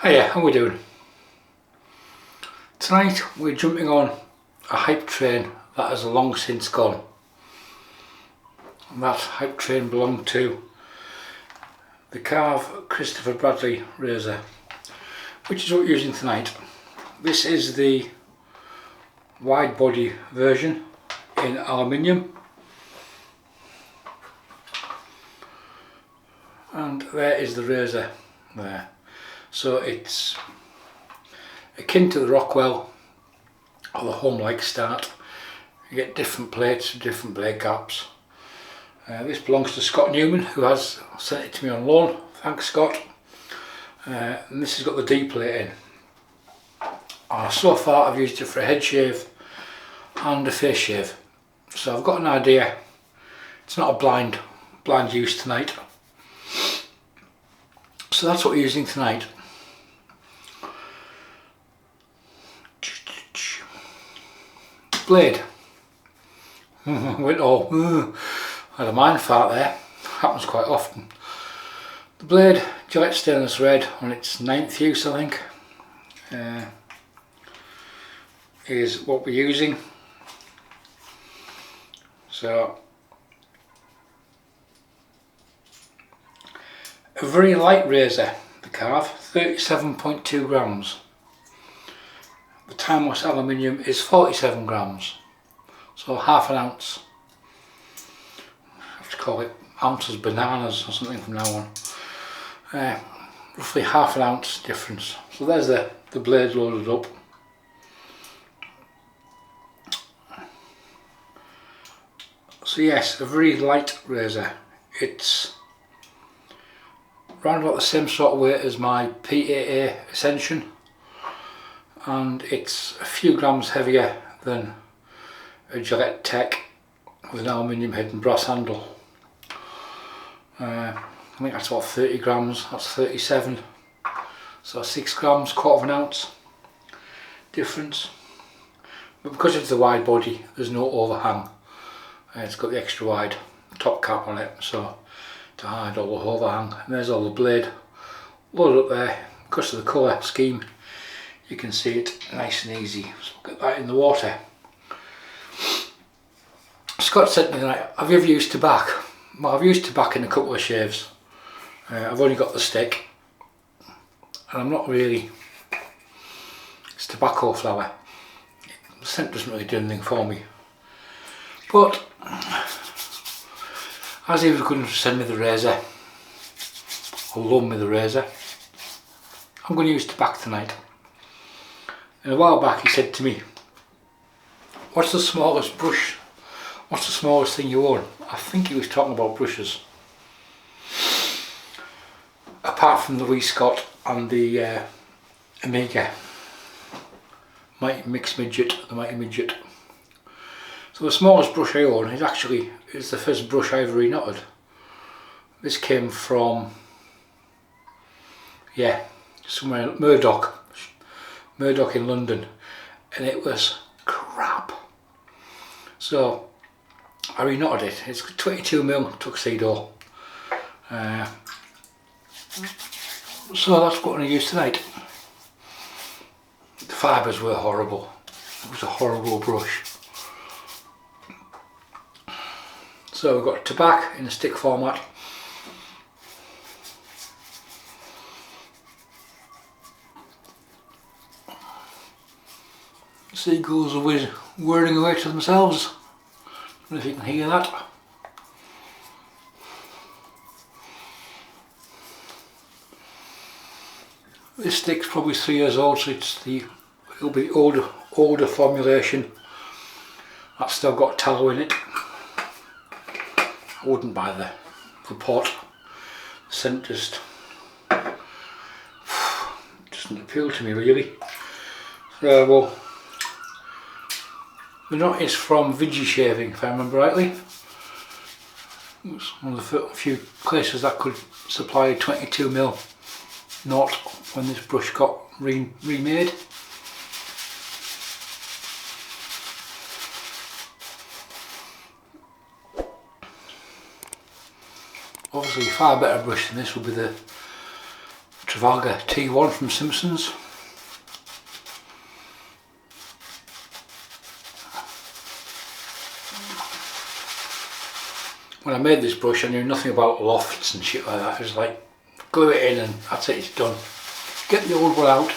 Hiya, how we doing? Tonight we're jumping on a hype train that has long since gone. And that hype train belonged to the Karve Christopher Bradley razor, which is what we're using tonight. This is the wide body version in aluminium, and there is the razor there. So it's akin to the Rockwell or the home-like start. You get different plates, different blade caps. This belongs to Scott Newman, who has sent it to me on loan. Thanks, Scott. And this has got the D plate in. So far I've used it for a head shave and a face shave, so I've got an idea. It's not a blind use tonight. So that's what we're using tonight. Blade. Went all. Had a mind fart there. Happens quite often. The blade, Gillette stainless red, on its 9th use I think, is what we're using. So a very light razor, the Karve, 37.2 grams. The timeless aluminium is 47 grams, so half an ounce. I have to call it ounces bananas or something from now on. Roughly half an ounce difference. So there's the blade loaded up. So yes, a very light razor. It's around about the same sort of weight as my PAA Ascension, and it's a few grams heavier than a Gillette Tech with an aluminium head and brass handle. I think that's about 30 grams, that's 37, so 6 grams, quarter of an ounce difference. But because it's a wide body, there's no overhang. It's got the extra wide top cap on it, so to hide all the overhang. And there's all the blade loaded up there. Because of the colour scheme, you can see it nice and easy. So we'll get that in the water. Scott said to me tonight, have you ever used Tabac? Well, I've used Tabac in a couple of shaves. I've only got the stick, and I'm not really, it's tobacco flower. The scent doesn't really do anything for me. But as he was going to send me the razor, or loan me the razor, I'm going to use Tabac tonight. And a while back he said to me, what's the smallest brush? What's the smallest thing you own? I think he was talking about brushes. Apart from the Wee Scott and the Amiga Mighty Mixed Midget, the Mighty Midget. So the smallest brush I own is the first brush I ever reknotted. This came from, somewhere, Murdoch in London, and it was crap. So I reknotted it. It's 22mm tuxedo. So that's what I'm going to use tonight. The fibres were horrible. It was a horrible brush. So we've got Tabac in a stick format. Seagulls are whirring away to themselves. I don't know if you can hear that. This stick's probably 3 years old, so it'll be older formulation. That's still got tallow in it. I wouldn't buy the pot. The scent just doesn't appeal to me really. Well, the knot is from Vigi Shaving, if I remember rightly. It was one of the few places that could supply a 22mm knot when this brush got remade. Obviously far better brush than this will be the Trafalgar T1 from Simpsons. When I made this brush I knew nothing about lofts and shit like that. It was like glue it in and that's it, it's done. Get the old one out.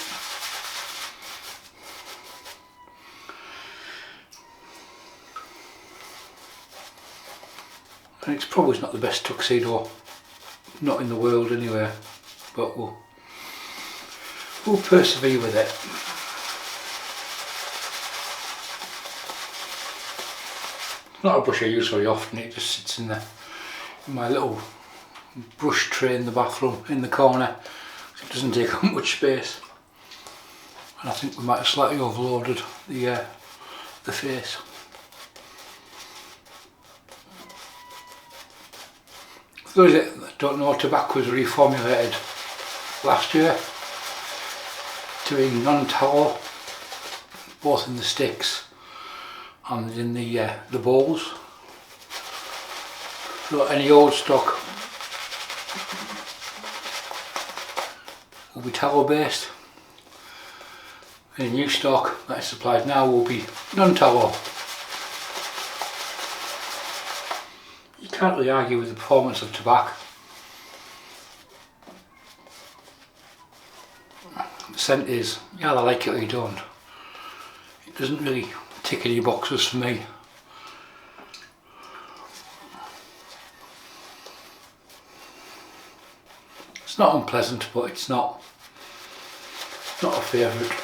And it's probably not the best tuxedo, not in the world anyway, but we'll persevere with it. It's not a brush I use very often, it just sits in my little brush tray in the bathroom in the corner, so it doesn't take up much space. And I think we might have slightly overloaded the face. For those that don't know, Tabac was reformulated last year to be non-tallow, both in the sticks and in the bowls. So any old stock will be tallow based. Any new stock that is supplied now will be non-tallow. You can't really argue with the performance of Tabac. The scent is, you either like it or you don't. It doesn't really tick any boxes for me. It's not unpleasant, but it's not a favourite.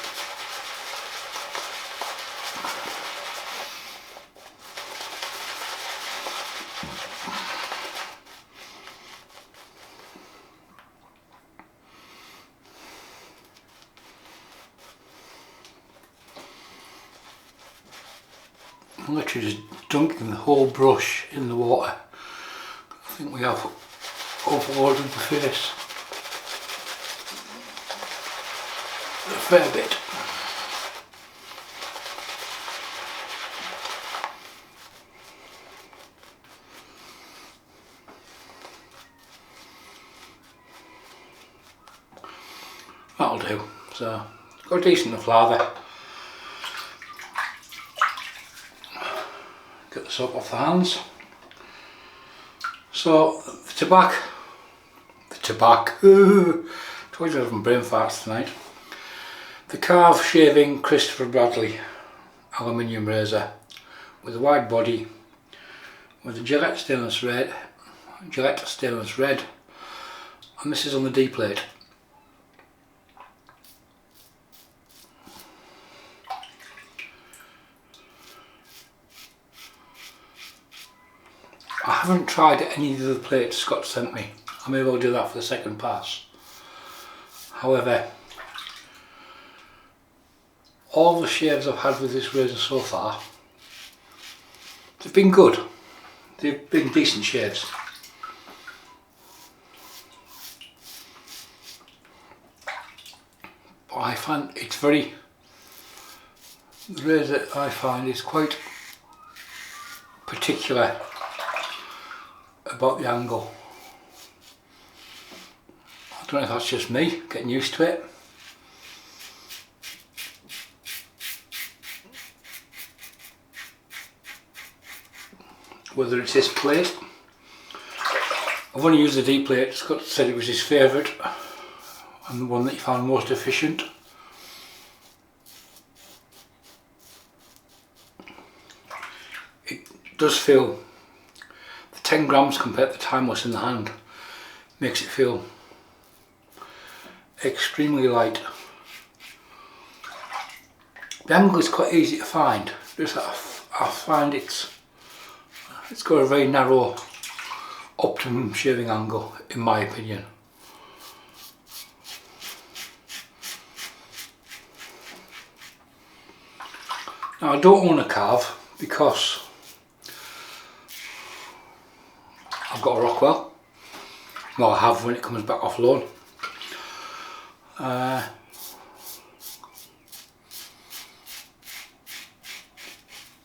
I'm literally just dunking the whole brush in the water. I think we have overloaded the face a fair bit. That'll do. So, got a decent enough lather. Get the soap off the hands. So the Tabac, told you I was having brain farts tonight. The Karve Shaving Christopher Bradley aluminium razor with a wide body, with a Gillette stainless red, and this is on the D plate. I haven't tried any of the plates Scott sent me. I may well do that for the second pass. However, all the shaves I've had with this razor so far, they've been good. They've been decent shaves. But I find it's the razor I find is quite particular about the angle. I don't know if that's just me getting used to it. Whether it's this plate. I've only used the D plate. Scott said it was his favourite and the one that he found most efficient. It does feel, the 10 grams compared to the timeless in the hand makes it feel extremely light. The angle is quite easy to find. Just I find it's got a very narrow optimum shaving angle in my opinion. Now I don't own a Karve because I've got a Rockwell. Well, I have when it comes back off loan.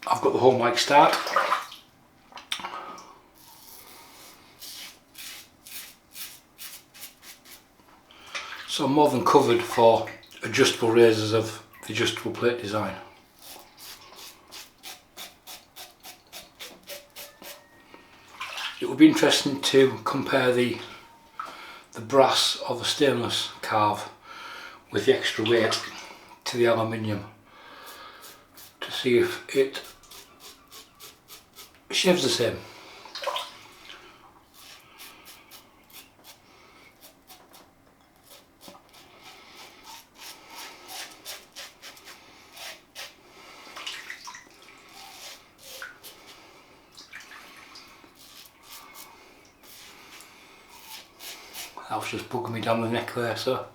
I've got the home mic start. So I'm more than covered for adjustable razors of the adjustable plate design. It would be interesting to compare the brass or the stainless Karve with the extra weight to the aluminium to see if it shaves the same. That was just bugging me down the neck there, so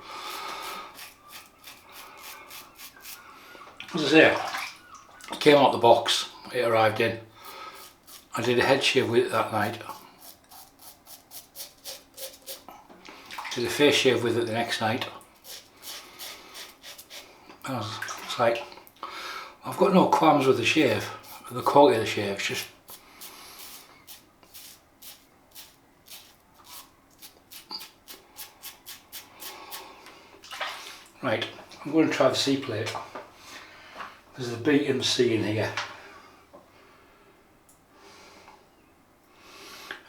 as I say, it came out the box, it arrived in. I did a head shave with it that night. Did a face shave with it the next night. It's like, I've got no qualms with the shave, with the quality of the shave, it's just right. I'm going to try the C plate. There's a B and C in here.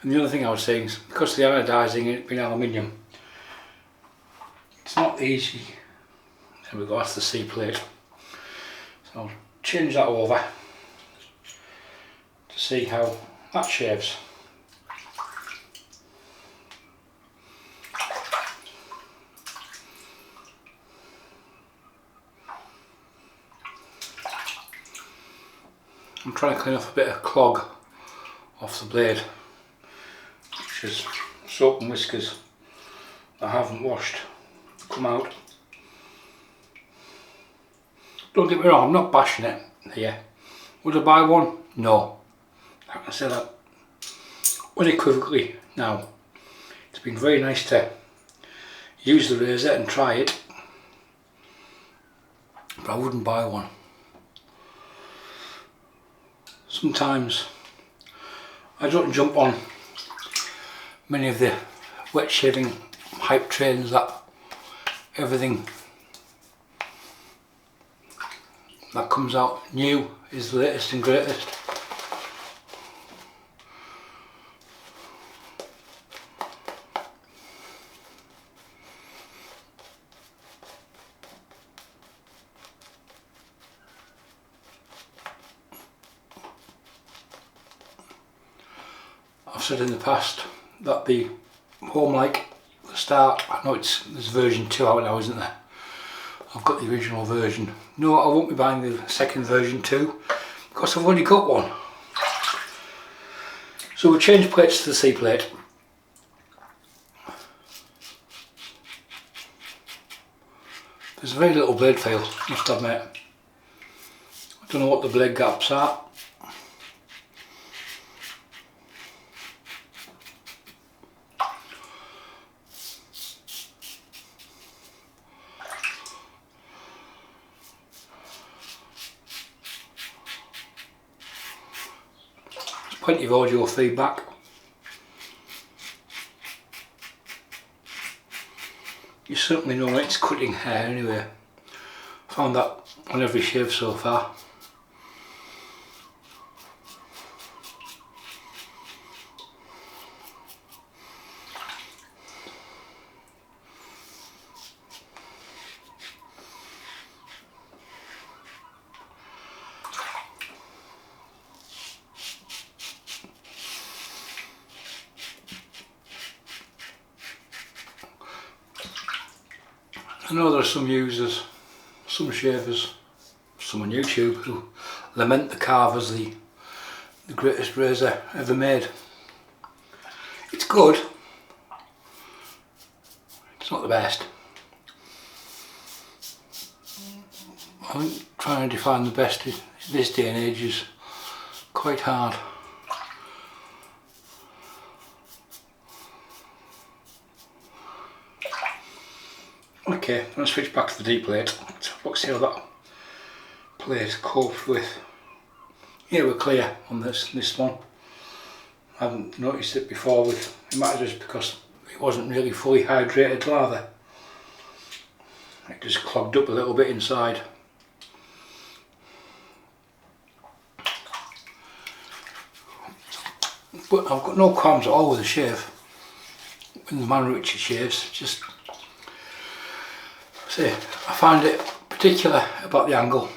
And the other thing I was saying is, because of the anodising it being aluminium, it's not easy. There we go, that's the C plate. So I'll change that over to see how that shaves. I'm trying to clean off a bit of clog off the blade, which is soap and whiskers I haven't washed come out. Don't get me wrong, I'm not bashing it here. Would I buy one? No. I can say that unequivocally now. It's been very nice to use the razor and try it, but I wouldn't buy one. Sometimes I don't jump on many of the wet shaving hype trains that everything that comes out new is the latest and greatest. I've said in the past that the home like the start, I know there's version 2 out now, isn't there? I've got the original version. No, I won't be buying the second version 2 because I've already got one. So we'll change plates to the C plate. There's very little blade feel, must admit. I don't know what the blade gaps are. Plenty of audio feedback. You certainly know it's cutting hair anyway. Found that on every shave so far. I know there are some users, some shavers, some on YouTube who lament the Karve as the greatest razor ever made. It's good, it's not the best. I think trying to define the best in this day and age is quite hard. Okay, I'm going to switch back to the D plate. Let's have a look, see how that plate coped with. Yeah, we're clear on this one. I haven't noticed it before, it might have just because it wasn't really fully hydrated lather. It just clogged up a little bit inside. But I've got no qualms at all with the shave, in the manner in which it shaves. Just see, I find it particular about the angle.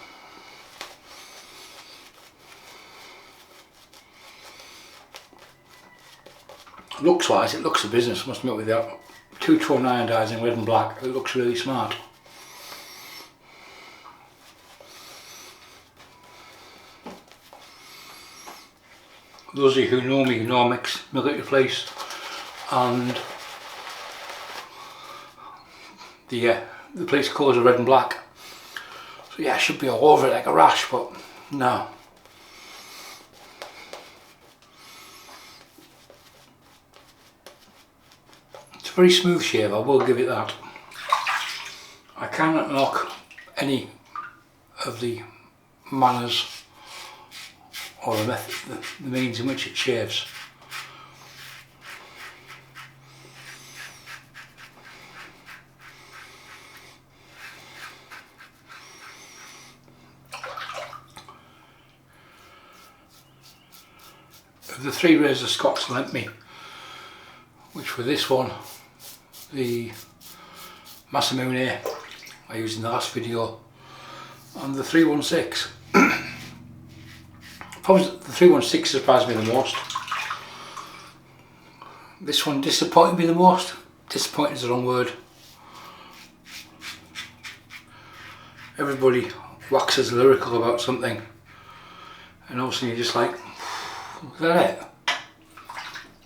Looks wise, it looks a business, must admit, with that two-tone iodizing red and black. It looks really smart. Those of you who know me know I mix military police and the police colours are red and black. So yeah, I should be all over it like a rash, but no. It's a very smooth shave, I will give it that. I cannot knock any of the manners or the method, the means in which it shaves. Of the 3 razors Scott's lent me, which were this one, the Masamune I used in the last video, and the 316. Probably the 316 surprised me the most. This one disappointed me the most. Disappointed is the wrong word. Everybody waxes lyrical about something, and all of a sudden you're just like, is that it?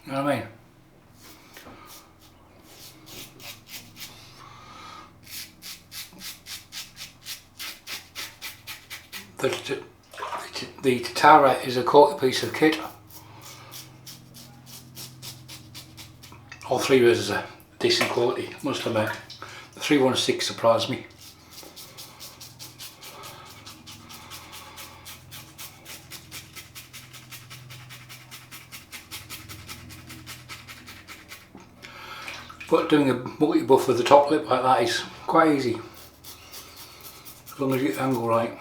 You know what I mean? The Tabac is a quality piece of kit. All 3 razors are decent quality, must admit. The 316 surprised me. But doing a multi-buff with the top lip like that is quite easy, as long as you get the angle right.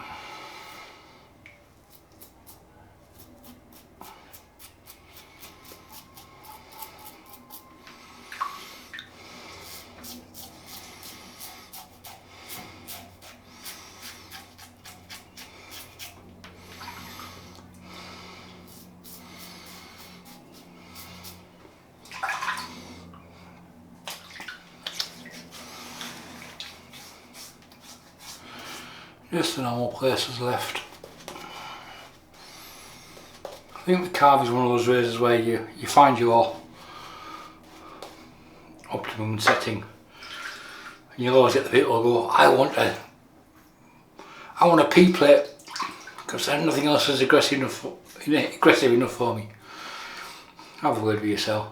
Just the normal places left. I think the Karve is one of those razors where you find your optimum setting, and you'll always get the people who go, I want a P plate because nothing else is aggressive enough for me. Have a word with yourself.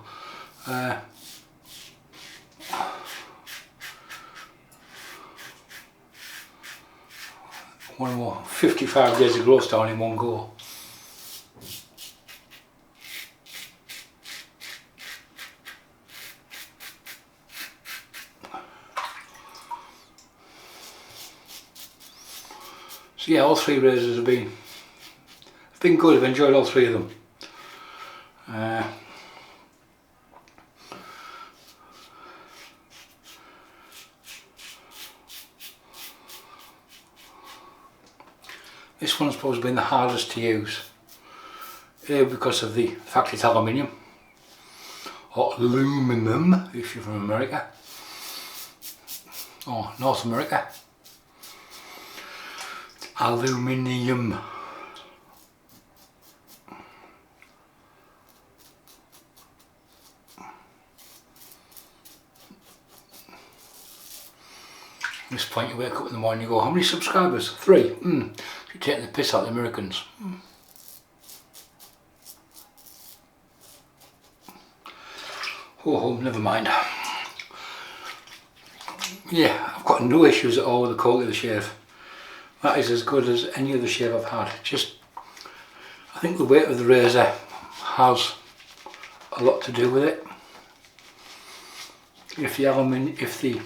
One more 55 days of growth down in one go. So yeah, all 3 razors have been good. I've enjoyed all 3 of them. This one's probably been the hardest to use, because of the fact it's aluminium, or aluminum if you're from America, or North America. Aluminium. At this point you wake up in the morning and you go, how many subscribers? 3. You're taking the piss out of the Americans. Oh, never mind. Yeah, I've got no issues at all with the quality of the shave. That is as good as any other shave I've had. Just, I think the weight of the razor has a lot to do with it. If the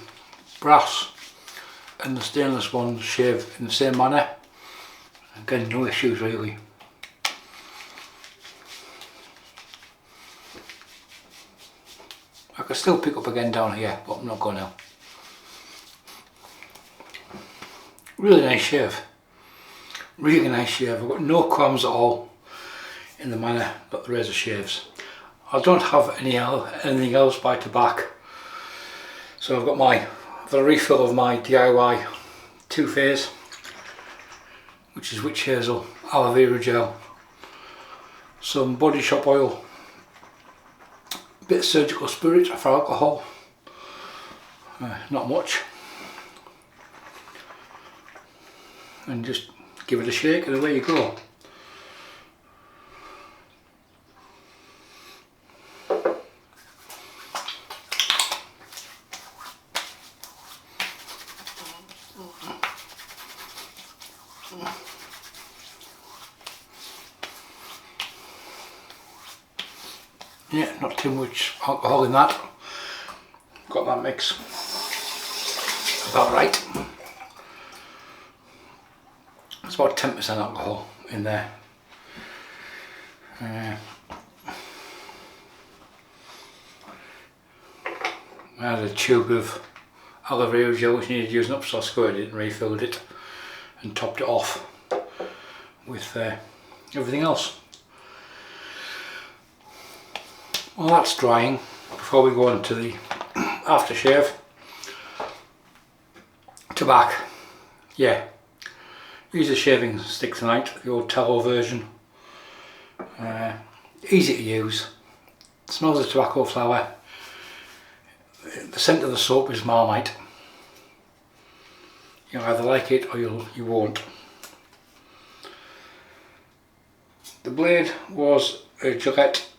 brass and the stainless ones shave in the same manner. Again, no issues really. I could still pick up again down here, but I'm not going to. Really nice shave. Really nice shave. I've got no qualms at all in the manner that the razor shaves. I don't have anything else by Tabac. So I've got the refill of my DIY two-phase, which is witch hazel, aloe vera gel, some body shop oil, a bit of surgical spirit for alcohol, not much, and just give it a shake and away you go. Yeah, not too much alcohol in that. Got that mix about right. It's about 10% alcohol in there. I had a tube of aloe vera gel which needed using up, so I squirted it and refilled it and topped it off with everything else. Well, that's drying. Before we go on to the aftershave, Tabac. Yeah, use a shaving stick tonight, the old tallow version. Easy to use. It smells of tobacco flower. The scent of the soap is Marmite. You'll either like it or you won't. The blade was a Gillette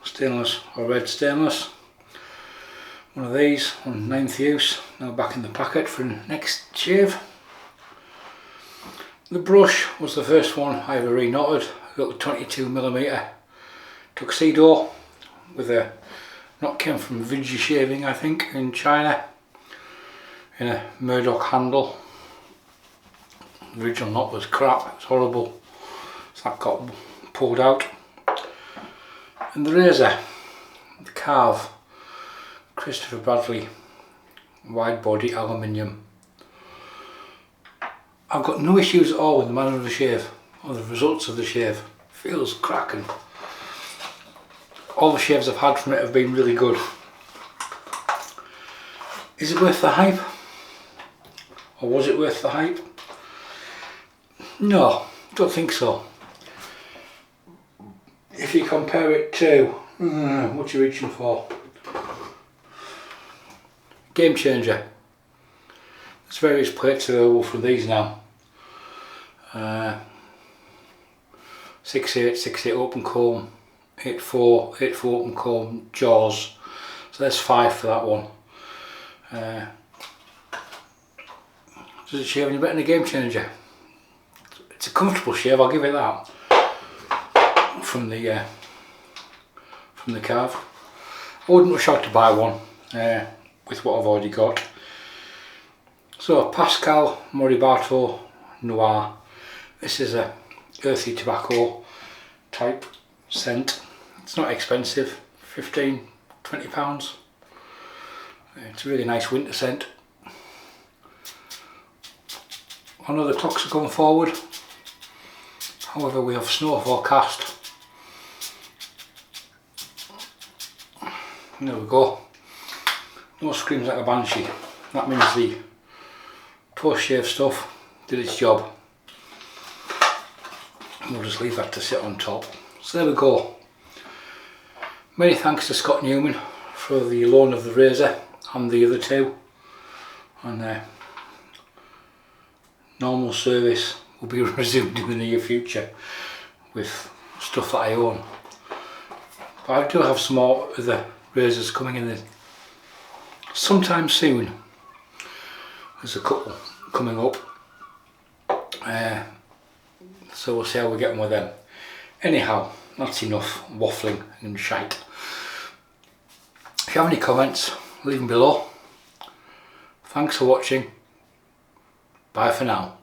stainless or red stainless. One of these on 9th use, now back in the packet for next shave. The brush was the first one I ever re-knotted, a little 22mm tuxedo with a knot came from Vigi Shaving, I think, in China, in a Murdoch handle. The original knot was crap, it was horrible, so that got pulled out. And the razor, the Karve, Christopher Bradley, wide body aluminium. I've got no issues at all with the manner of the shave, or the results of the shave. Feels cracking. All the shaves I've had from it have been really good. Is it worth the hype? Or was it worth the hype? No, don't think so. If you compare it to, what you're reaching for? Game changer. There's various plates available from these now. 6/8, 6/8 open comb, 8/4, 8/4 open comb, jaws. So there's 5 for that one. Does it shave any better than a game changer? It's a comfortable shave, I'll give it that. From the Karve. I wouldn't rush out to buy one with what I've already got. So Pascal Moribato Noir. This is a earthy tobacco type scent. It's not expensive, 15–20 pounds. It's a really nice winter scent. I know the clocks are going forward, however we have snow forecast. There we go. No screams like a banshee. That means the post shave stuff did its job. We'll just leave that to sit on top. So there we go. Many thanks to Scott Newman for the loan of the razor and the other two. And normal service will be resumed in the near future with stuff that I own. But I do have some more other razors coming in sometime soon. There's a couple coming up, so we'll see how we get on with them. Anyhow, that's enough waffling and shite. If you have any comments, leave them below. Thanks for watching. Bye for now.